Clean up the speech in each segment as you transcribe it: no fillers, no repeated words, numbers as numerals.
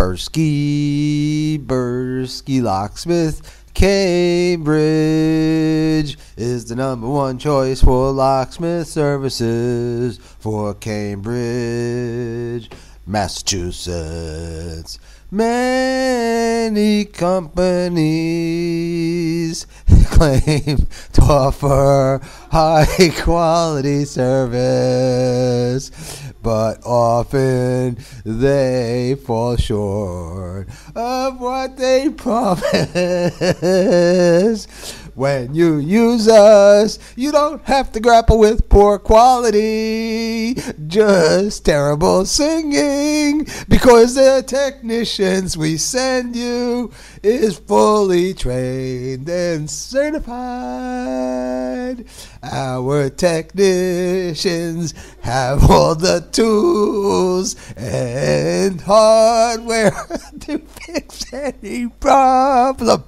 Bursky Locksmith, Cambridge is the #1 choice for locksmith services for Cambridge, Massachusetts. Many companies claim to offer high quality service, but often they fall short of what they promise. When you use us, you don't have to grapple with poor quality, just terrible singing, because the technicians we send you is fully trained and certified. Our technicians have all the tools and hardware to fix any problem.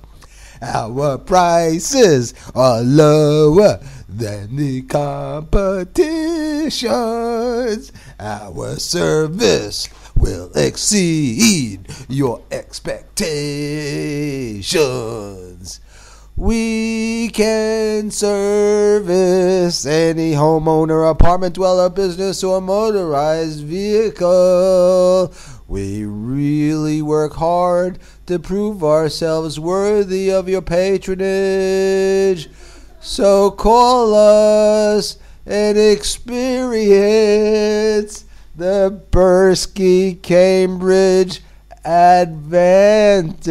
Our prices are lower than the competition's. Our service will exceed your expectations. We can service any homeowner, apartment dweller, business, or motorized vehicle. We really work hard to prove ourselves worthy of your patronage. So call us and experience the Bursky Cambridge advantage.